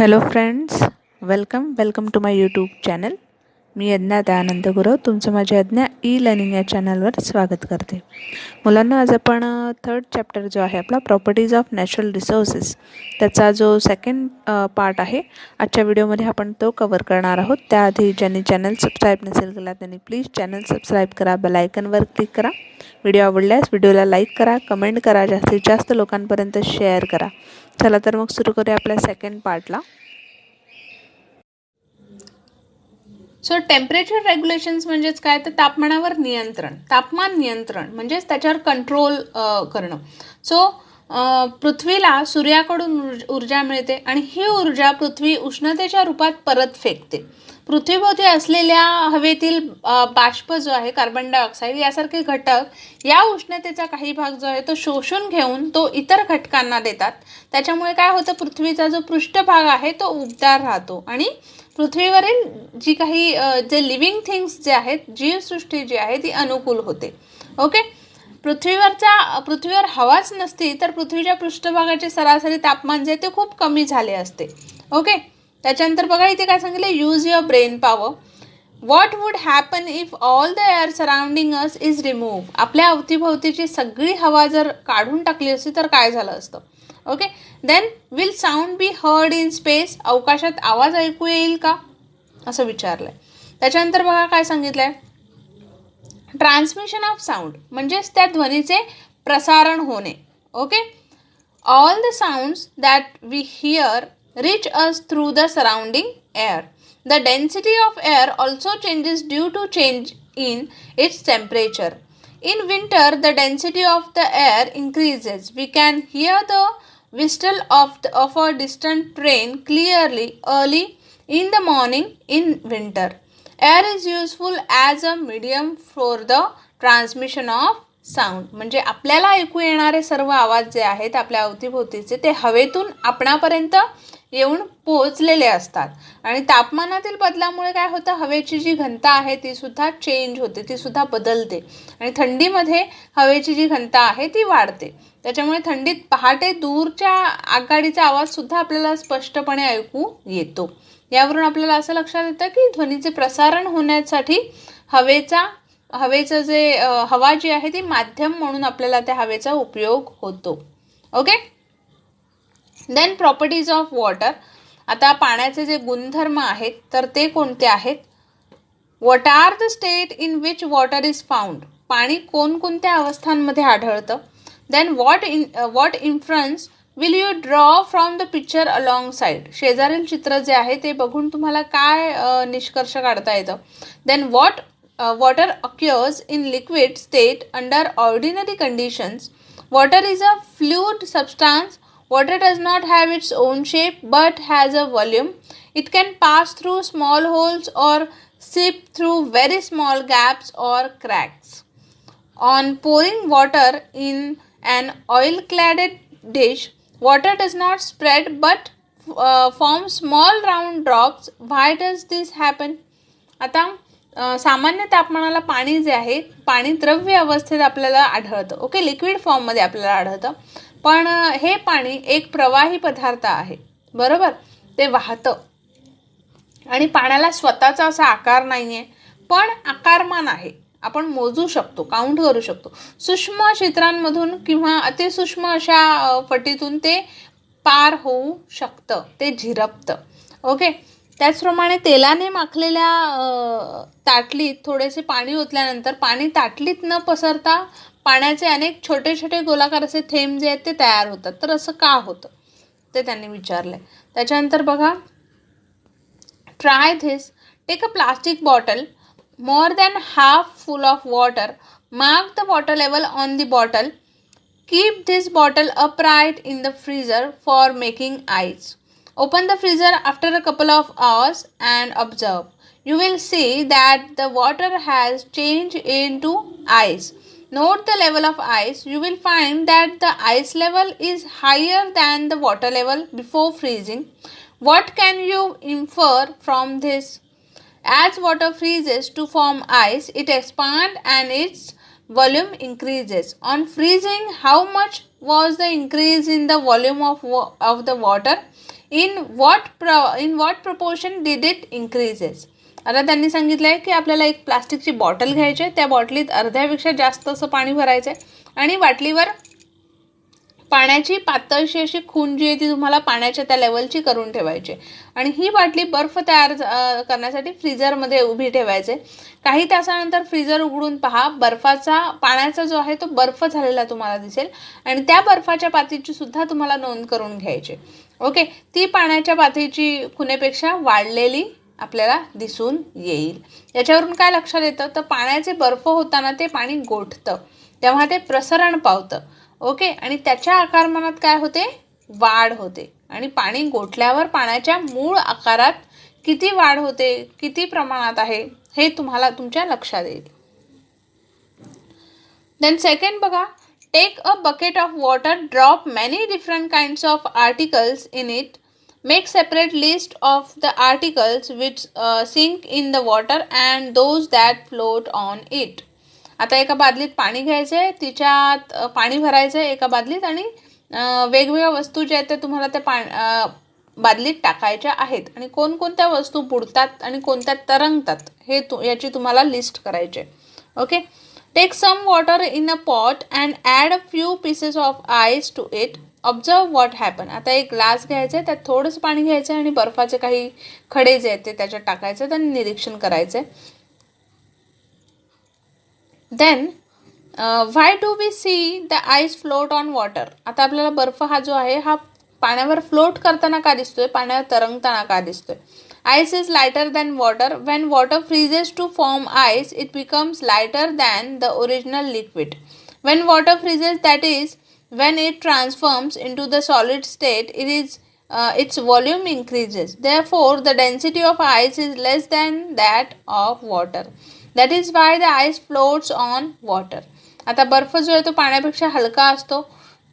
Hello friends, welcome to my YouTube channel. मी यज्ञा दयानंद गुरव तुमचं माझ्या यज्ञा ई लर्निंग या चॅनलवर स्वागत करते. मुलांना आज आपण थर्ड चॅप्टर जो आहे आपला प्रॉपर्टीज ऑफ नॅचरल रिसोर्सेस त्याचा जो सेकंड पार्ट आहे आजच्या व्हिडिओमध्ये आपण तो कवर करणार आहोत. त्याआधी ज्यांनी चॅनल सबस्क्राईब नसेल केला त्यांनी प्लीज चॅनल सबस्क्राईब करा, बेल आयकनवर क्लिक करा. व्हिडिओ आवडल्यास व्हिडिओला लाईक करा, कमेंट करा, जास्तीत जास्त लोकांपर्यंत शेअर करा. चला तर मग सुरू करूया आपल्या सेकंड पार्टला. सो टेम्परेचर रेग्युलेशन्स म्हणजेच काय तर तापमानावर नियंत्रण, तापमान नियंत्रण म्हणजेच त्याच्यावर कंट्रोल करणं. सो पृथ्वीला सूर्याकडून ऊर्जा मिळते आणि ही ऊर्जा पृथ्वी उष्णतेच्या रूपात परत फेकते. पृथ्वीभोवती असलेल्या हवेतील बाष्प जो आहे कार्बन डायऑक्साईड यासारखे घटक या उष्णतेचा काही भाग जो आहे तो शोषून घेऊन तो इतर घटकांना देतात. त्याच्यामुळे काय होतं, पृथ्वीचा जो पृष्ठभाग आहे तो उबदार राहतो आणि पृथ्वीवरील जी काही जे लिव्हिंग थिंग्स जे आहेत, जीवसृष्टी जी आहे ती अनुकूल होते. ओके, पृथ्वीवर हवाच नसती तर पृथ्वीच्या पृष्ठभागाचे सरासरी तापमान जे ते खूप कमी झाले असते. ओके, त्याच्यानंतर बघा इथे काय सांगितलं, use your brain power. What would happen if all the air surrounding us is remove. आपल्या अवतीभोवतीची सगळी हवा जर काढून टाकली असती तर काय झालं असतं. Okay, then will sound be heard in space. अवकाशात आवाज ऐकू येईल का असं विचारलंय. त्याच्यानंतर बघा काय सांगितलंय, ट्रान्समिशन ऑफ साऊंड म्हणजेच त्या ध्वनीचे प्रसारण होणे. Okay, all the sounds that we hear reach us through the surrounding air. The density of air also changes due to change in its temperature. In winter, the density of the air increases. We can hear the whistle of a distant train clearly early in the morning in winter. Air is useful as a medium for the transmission of sound. म्हणजे आपल्याला ऐकू येणारे सर्व आवाज जे आहेत आपल्या अवतीभोवतीचे ते हवेतून आपणापर्यंत येऊन पोहोचलेले असतात. आणि तापमानातील बदलामुळे काय होतं, हवेची जी घनता आहे ती सुद्धा चेंज होते, ती सुद्धा बदलते. आणि थंडीमध्ये हवेची जी घनता आहे ती वाढते. त्याच्यामुळे थंडीत पहाटे दूरच्या आगगाडीचा आवाज सुद्धा आपल्याला स्पष्टपणे ऐकू येतो. यावरून आपल्याला असं लक्षात येतं की ध्वनीचे प्रसारण होण्यासाठी हवेचं जे हवा जी आहे ती माध्यम म्हणून आपल्याला त्या हवेचा उपयोग होतो. Okay, then properties of water. आता पाण्याचे जे गुणधर्म आहेत तर ते कोणते आहेत. What are the state in which water is found. पाणी कोणकोणत्या अवस्थांमध्ये आढळतं. Then what influence will you draw from the picture alongside. शेजारील चित्र जे आहे ते बघून तुम्हाला काय निष्कर्ष काढता येतं. Then water occurs in liquid state under ordinary conditions. Water is a fluid substance. Water does not have its own shape but has a volume. It can pass through small holes or seep through very small gaps or cracks. On pouring water in an oil-cladded dish, water does not spread but form small round drops. Why does this happen? आता सामान्य तापमानाला पाणी जे आहे, पाणी द्रव्य अवस्थेत आपल्याला आढळतं. ओके, लिक्विड फॉर्ममध्ये आपल्याला आढळतं. पण हे पाणी एक प्रवाही पदार्थ आहे, बरोबर. ते वाहतं आणि पाण्याला स्वतःचा असा आकार नाही आहे पण आकारमान आहे. आपण मोजू शकतो, काउंट करू शकतो. सूक्ष्म छिद्रांमधून किंवा अतिसूक्ष्म अशा फटीतून ते पार होऊ शकतं, ते झिरपतं. ओके, त्याचप्रमाणे तेलाने माखलेल्या ताटलीत थोडेसे पाणी ओतल्यानंतर पाणी ताटलीत न पसरता पाण्याचे अनेक छोटे छोटे गोलाकार असे थेंब जे आहेत ते तयार होतात. तर असं का होतं ते त्यांनी विचारलंय. त्याच्यानंतर बघा, try this. Take a plastic bottle more than half full of water. Mark the water level on the bottle. Keep this bottle upright in the freezer for making ice. Open the freezer after a couple of hours and observe. You will see that the water has changed into ice. Note the level of ice. You will find that the ice level is higher than the water level before freezing. What can you infer from this? As water freezes to form ice, it expands and its volume increases. On freezing, how much was the increase in the volume of the water? In what proportion did it increases. आता त्यांनी सांगितलं आहे की आपल्याला एक प्लास्टिकची bottle घ्यायची आहे, त्या बॉटलीत अर्ध्यापेक्षा जास्त असं पाणी भरायचं आहे आणि बाटलीवर पाण्याची पातळशी अशी खून जी आहे ती तुम्हाला पाण्याच्या त्या लेवलची करून ठेवायची आणि ही बाटली बर्फ तयार करण्यासाठी फ्रीजरमध्ये उभी ठेवायचे. काही तासानंतर फ्रीजर उघडून पहा, पाण्याचा जो आहे तो बर्फ झालेला तुम्हाला दिसेल आणि त्या बर्फाच्या पातळीची सुद्धा तुम्हाला नोंद करून घ्यायची. ओके, ती पाण्याच्या पातळीची खुणेपेक्षा वाढलेली आपल्याला दिसून येईल. याच्यावरून काय लक्षात येतं तर पाण्याचे बर्फ होताना ते पाणी गोठतं तेव्हा ते प्रसरण पावतं. ओके, आणि त्याच्या आकारमानात काय होते, वाढ होते आणि पाणी गोठल्यावर पाण्याच्या मूळ आकारात किती वाढ होते, किती प्रमाणात आहे हे तुम्हाला तुमच्या लक्षात येईल. देन सेकंड बघा, take a bucket of water, drop many different kinds of articles in it, make separate list of the articles which sink in the water and those that float on it. आता एका बादलीत पाणी घ्यायचं आहे, तिच्यात पाणी भरायचं आहे एका बादलीत आणि वेगवेगळ्या वस्तू ज्या आहेत त्या तुम्हाला त्या बादलीत टाकायच्या आहेत आणि कोणकोणत्या वस्तू बुडतात आणि कोणत्या तरंगतात हे याची तुम्हाला लिस्ट करायची आहे. Okay, take some water in a pot and add a few pieces of ice to it, observe what happen. आता एक ग्लास घ्यायचा आहे, त्यात थोडंसं पाणी घ्यायचं आहे आणि बर्फाचे काही खडे जे आहेत ते त्याच्यात टाकायचे आहेत आणि निरीक्षण करायचं आहे. Then why do we see the ice float on water. आता आपल्याला बर्फ हा जो आहे हा पाण्यावर फ्लोट करताना का दिसतोय, पाण्यावर तरंगताना का दिसतोय. Ice is lighter than water. When water freezes to form ice it becomes lighter than the original liquid. When water freezes, that is when it transforms into the solid state, its volume increases. Therefore, the density of ice is less than that of water. That is why the ice floats on water. आता बर्फ जो आहे तो पाण्यापेक्षा हलका असतो,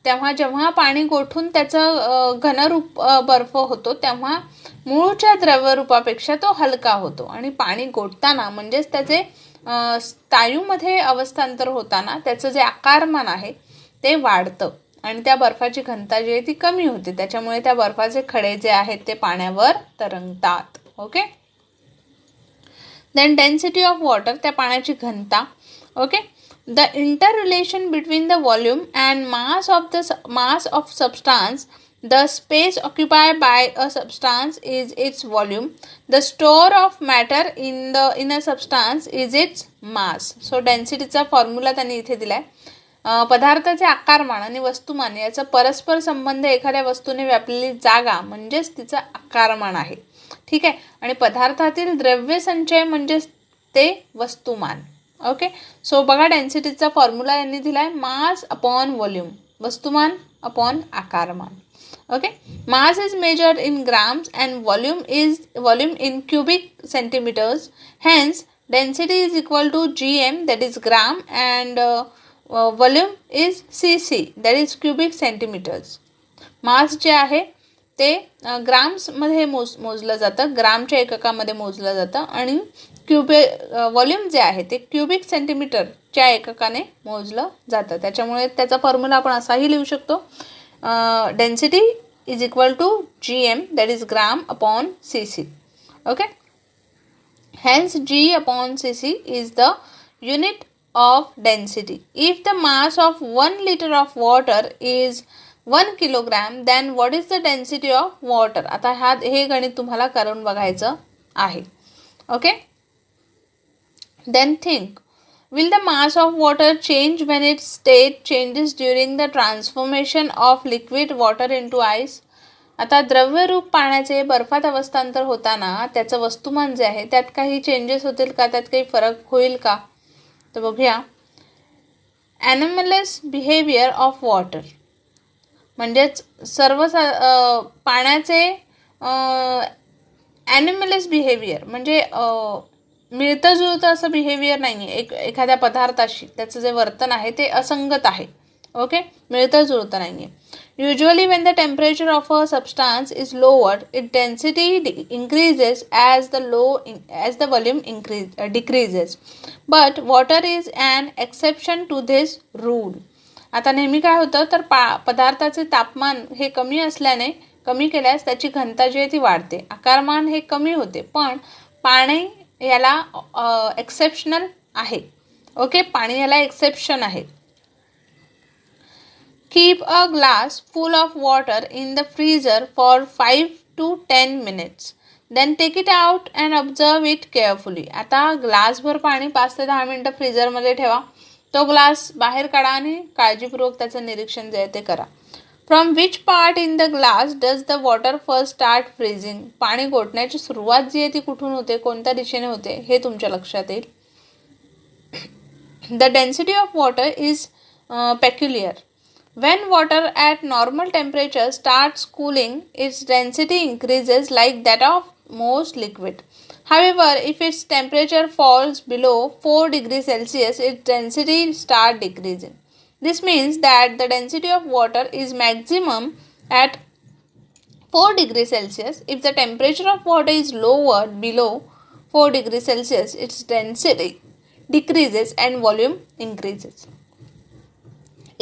तेव्हा जेव्हा पाणी गोठून त्याचं घनरूप बर्फ होतो तेव्हा मूळच्या द्रव्यरूपापेक्षा तो हलका होतो आणि पाणी गोठताना म्हणजेच त्याचे स्थायूमध्ये अवस्थांतर होताना त्याचं जे आकारमान आहे ते वाढतं आणि त्या बर्फाची घनता जी आहे ती कमी होते. त्याच्यामुळे त्या बर्फाचे खडे जे आहेत ते पाण्यावर तरंगतात. Okay, then density of water, त्या पाण्याची घनता. Okay, the inter relation between the volume and mass of substance. The space occupied by a substance is its volume. The store of matter in a substance is its mass. So डेन्सिटीचा formula त्यांनी इथे दिलाय. पदार्थाचे आकारमान आणि वस्तुमान याचा परस्पर संबंध एखाद्या वस्तूने व्यापलेली जागा म्हणजेच तिचं आकारमान आहे. ठीक आहे, आणि पदार्थातील द्रव्य संचय म्हणजेच ते वस्तुमान. ओके, सो बघा डेन्सिटीचा फॉर्म्युला यांनी दिलाय मास अपॉन व्हॉल्यूम, वस्तुमान अपॉन आकारमान. Okay, mass is measured in grams and volume in cubic centimeters. Hence, density is equal to gm, that is gram, and volume is cc, that is cubic centimeters. मास जे आहे ते ग्राम्समध्ये मोजलं जातं, ग्रामच्या एककामध्ये मोजलं जातं आणि volume जे आहे ते क्युबिक सेंटीमीटरच्या एककाने मोजलं जातं. त्याच्यामुळे त्याचा फॉर्म्युला आपण असाही लिहू शकतो, density is equal to gm, that is gram upon cc. Okay, hence g upon cc is the unit of density. If the mass of 1 liter of water is 1 kilogram, then what is the density of water? आता हे गणित तुम्हाला करून बघायचं आहे. Okay, then think, will the mass of water change when its state changes during the transformation of liquid water into ice? आता द्रव्यरूप पाण्याचे बर्फात अवस्थांतर होताना त्याचं वस्तुमान जे आहे त्यात काही चेंजेस होतील का, त्यात काही फरक होईल का? तर बघूया. ॲनोमलस बिहेवियर ऑफ वॉटर म्हणजेच सर्व पाण्याचे ॲनिमलस बिहेवियर म्हणजे मिळतं जुळतं असं बिहेवियर नाही आहे. एखाद्या पदार्थाशी त्याचं जे वर्तन आहे ते असंगत आहे. ओके, मिळतं जुळतं नाही आहे. Usually Wien the temperature of a substance is lower, it density increases as the volume decreases. But water is an exception to this rule. आता नेहमी काय होतं तर पदार्थाचे तापमान हे कमी असल्याने कमी केल्यास त्याची घनता जी आहे ती वाढते, आकारमान हे कमी होते. पण पाणी याला एक्सेप्शनल आहे. ओके, पाणी याला एक्सेप्शन आहे. Keep a glass full of water in the freezer for 5 to 10 minutes. Then take it out and observe it carefully. आता ग्लासभर पाणी 5 ते 10 मिनिटं फ्रीजरमध्ये ठेवा. तो ग्लास बाहेर काढा आणि काळजीपूर्वक त्याचं निरीक्षण जे आहे ते करा. From which part in the glass does the water first start freezing? पाणी गोठण्याची सुरुवात जी आहे ती कुठून होते, कोणत्या दिशेने होते हे तुमच्या लक्षात येईल. The density of water is peculiar. When water at normal temperature starts cooling, its density increases like that of most liquid. However, if its temperature falls below 4 degrees Celsius, its density starts decreasing. This means that the density of water is maximum at 4 degrees Celsius. If the temperature of water is lowered below 4 degrees Celsius, its density decreases and volume increases.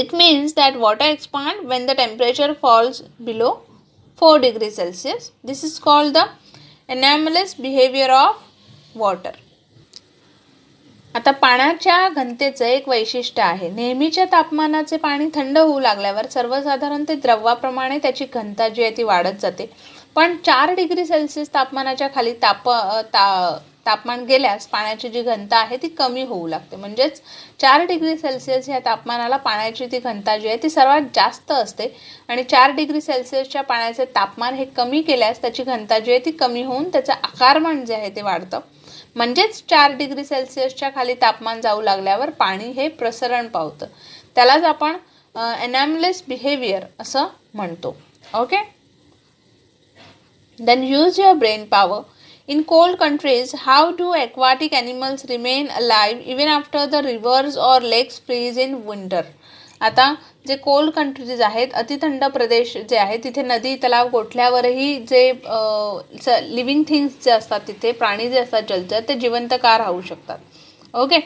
It means that water expands when the temperature falls below 4 degrees Celsius. This is called the anomalous behavior of water. आता पाण्याच्या घनतेचं एक वैशिष्ट्य आहे. नेहमीच्या तापमानाचे पाणी थंड होऊ लागल्यावर सर्वसाधारण ते द्रवाप्रमाणे त्याची घनता जी आहे ती वाढत जाते. पण 4 डिग्री सेल्सिअस तापमानाच्या खाली तापमान गेल्यास पाण्याची जी घनता आहे ती कमी होऊ लागते. म्हणजेच 4 डिग्री सेल्सिअस या तापमानाला पाण्याची ती घनता जी आहे ती सर्वात जास्त असते आणि 4 डिग्री सेल्सिअसच्या पाण्याचे तापमान हे कमी केल्यास त्याची घनता जी आहे ती कमी होऊन त्याचं आकारमान जे आहे ते वाढतं. म्हणजेच 4 डिग्री सेल्सिअसच्या खाली तापमान जाऊ लागल्यावर पाणी हे प्रसरण पावतं. त्यालाच आपण एनॅमलेस बिहेवियर असं म्हणतो. Okay, then use your brain power. In cold countries, how do aquatic animals remain alive even after the rivers or lakes freeze in winter? आता जे कोल्ड कंट्रीज आहेत, अतिथंड प्रदेश जे आहेत, तिथे नदी तलाव गोठल्यावरही जे लिव्हिंग थिंग्स जे असतात, तिथे प्राणी जे असतात जलचर, ते जिवंत का राहू शकतात. Okay,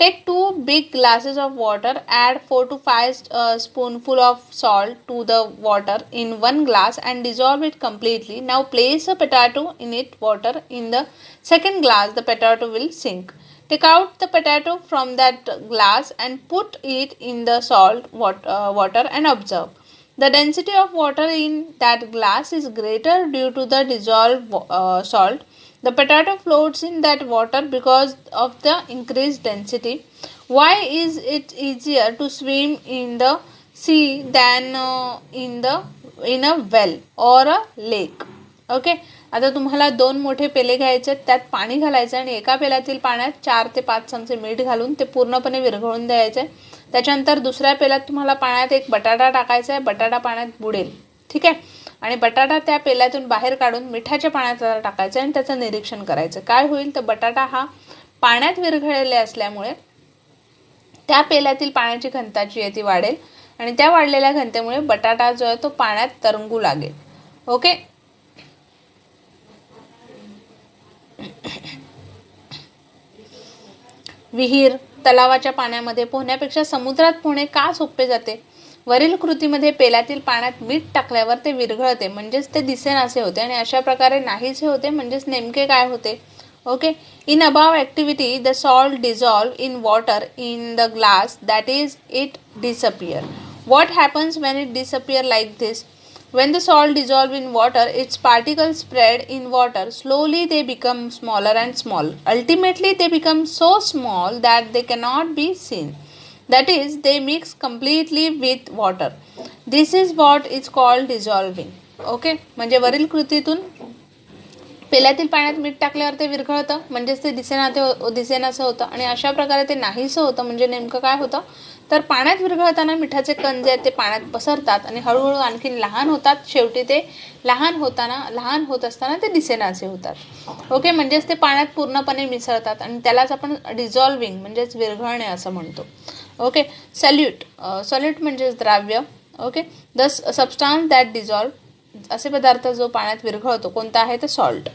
take 2 big glasses of water, add 4 to 5 spoonful of salt to the water in 1 glass and dissolve it completely. Now place a potato in it water. In the second glass, the potato will sink. Take out the potato from that glass and put it in the salt water and observe. The density of water in that glass is greater due to the dissolved salt. The potato floats in that water because of the increased density. Why is it easier to swim in the sea than in a well or a lake? Okay, आता तुम्हाला 2 मोठे पेले घ्यायचे, त्यात पाणी घालायचं आणि एका पेल्यातील पाण्यात 4 ते 5 चमचे मीठ घालून ते पूर्णपणे विरघळून द्यायचे. त्याच्यानंतर दुसऱ्या पेल्यात तुम्हाला पाण्यात एक बटाटा टाकायचा आहे. बटाटा पाण्यात बुडेल, ठीक आहे, आणि बटाटा त्या पेल्यातून बाहेर काढून मिठाच्या पाण्यात टाकायचं आणि त्याचं निरीक्षण करायचं. काय होईल तर बटाटा हा पाण्यात विरघळलेला असल्यामुळे त्या पेल्यातील पाण्याची घनता जी आहे ती वाढेल आणि त्या वाढलेल्या घनतेमुळे बटाटा जो आहे तो पाण्यात तरंगू लागेल. ओके, विहीर तलावाच्या पाण्यामध्ये पोहण्यापेक्षा समुद्रात पोहणे का सोपे जाते? वरील कृतीमध्ये पेल्यातील पाण्यात मीठ टाकल्यावर ते विरघळते, म्हणजेच ते दिसेनासे होते आणि अशा प्रकारे नाहीसे होते. म्हणजेच नेमके काय होते? Okay, in above activity the salt dissolve in water in the glass, that is it disappear. What happens Wien it disappear like this? When the salt dissolves in water, its particles spread in water. Slowly they become smaller and smaller. Ultimately they become so small that they cannot be seen. That is, they mix completely with water. This is what is called dissolving. Okay, म्हणजे वरील कृतीतून पेल्यातील पाण्यात मीठ टाकल्यावर ते विरघळतं, म्हणजेच ते दिसेनासं होतं आणि अशा प्रकारे ते नाहीसं होतं. म्हणजे नेमकं काय होतं तर पाण्यात विरघळताना मिठाचे कण जे आहेत ते पाण्यात पसरतात आणि हळूहळू आणखी लहान होतात. शेवटी ते लहान होत असताना ते दिसेनासे होतात. ओके, म्हणजेच ते पाण्यात पूर्णपणे मिसळतात आणि त्यालाच आपण डिझॉल्विंग म्हणजेच विरघळणे असं म्हणतो. ओके, सॉल्यूट म्हणजेच द्राव्य. Okay, the substance that dissolve, असे पदार्थ जो पाण्यात विरघळतो कोणता आहे तर सॉल्ट.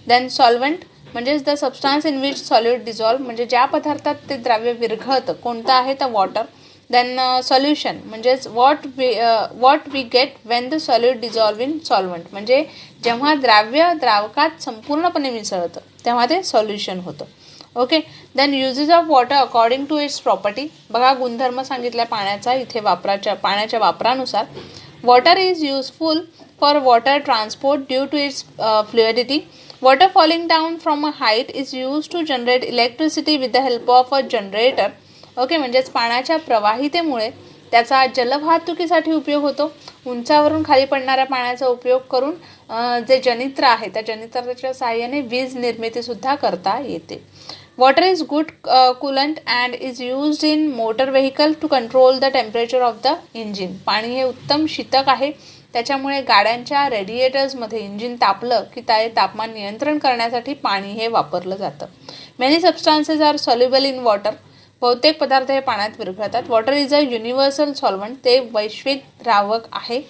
देन सॉल्व्हेंट म्हणजेच the substance in which solute dissolve, म्हणजे ज्या पदार्थात ते द्राव्य विरघळतं कोणतं आहे तर वॉटर. देन सॉल्युशन म्हणजेच what we get when the solid dissolve in solvent, म्हणजे जेव्हा द्राव्य द्रावकात संपूर्णपणे मिसळतं तेव्हा ते सॉल्युशन होतं. Okay. Then uses of water according to its property. बघा गुणधर्म सांगितला पाण्याचा इथे पाण्याच्या वापरानुसार. Water is useful for water transport due to its fluidity. Water falling down from a height is use to generate electricity with the help of a generator. Okay, म्हणजेच पाण्याच्या प्रवाहितेमुळे त्याचा जलवाहतुकीसाठी उपयोग होतो. उंचावरून खाली पडणाऱ्या पाण्याचा उपयोग करून जे जनित्र आहे त्या जनित्राच्या साहाय्याने वीज निर्मितीसुद्धा करता येते. Water is good coolant and is used in motor vehicle to control the temperature of the engine. पाणी हे उत्तम शीतक आहे, त्याच्यामुळे गाड्यांच्या रेडिएटर्समध्ये इंजिन तापलं की ते तापमान नियंत्रण करण्यासाठी पाणी हे वापरलं जातं. Many substances are soluble in water. बहुतेक पदार्थ हे पाण्यात विरघळतात. Water is a universal solvent. ते वैश्विक द्रावक आहे.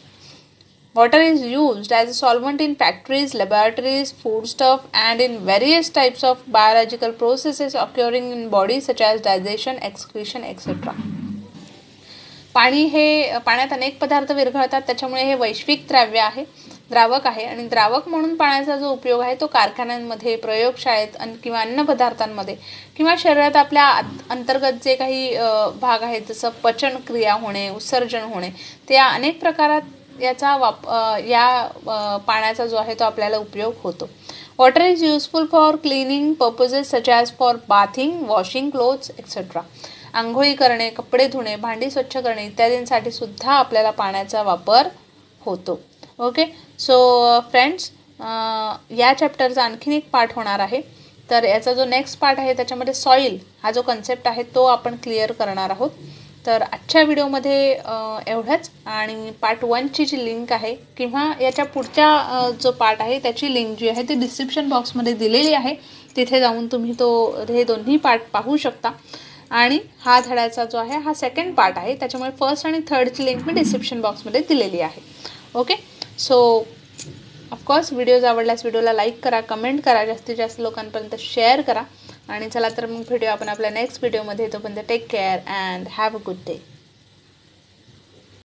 Water is used as a solvent in factories, laboratories, food stuff and in various types of biological processes occurring in body such as digestion, excretion etcetera. पाण्यात अनेक पदार्थ विरघळतात, त्याच्यामुळे हे वैश्विक द्रावक आहे आणि द्रावक म्हणून पाण्याचा जो उपयोग आहे तो कारखान्यांमध्ये, प्रयोगशाळेत किंवा अन्न पदार्थांमध्ये किंवा शरीरात आपल्या अंतर्गत जे काही भाग आहेत जसं पचन क्रिया होणे, उत्सर्जन होणे, ते अनेक प्रकारात या पाण्याचा जो आहे तो आपल्याला उपयोग होतो. Water is useful for cleaning purposes such as for bathing, washing clothes etcetera. आंघोळी करणे, कपडे धुणे, भांडी स्वच्छ करणे इत्यादींसाठी सुद्धा आपल्याला पाण्याचा वापर होतो. ओके. सो फ्रेंड्स, या चॅप्टरचा आणखीन एक पार्ट होणार आहे. तर याचा जो नेक्स्ट पार्ट आहे त्याच्यामध्ये सॉईल हा जो कन्सेप्ट आहे तो आपण क्लिअर करणार आहोत. तर आजच्या व्हिडिओमध्ये एवढंच. आणि पार्ट 1ची जी लिंक आहे किंवा याच्या पुढच्या जो पार्ट आहे त्याची लिंक जी आहे ती डिस्क्रिप्शन बॉक्समध्ये दिलेली आहे. तिथे जाऊन तुम्ही हे दोन्ही पार्ट पाहू शकता. आणि हा धड्याचा जो आहे हा सेकंड पार्ट आहे, त्याच्यामुळे फर्स्ट आणि थर्डची लिंक मी डिस्क्रिप्शन बॉक्समध्ये दिलेली आहे. ओके. सो ऑफकोर्स व्हिडिओज आवडल्यास व्हिडिओला लाईक करा, कमेंट करा, जास्तीत जास्त लोकांपर्यंत शेअर करा. आणि चला तर मग भेटूया आपण आपल्या नेक्स्ट व्हिडिओमध्ये. तोपर्यंत take care and have a good day.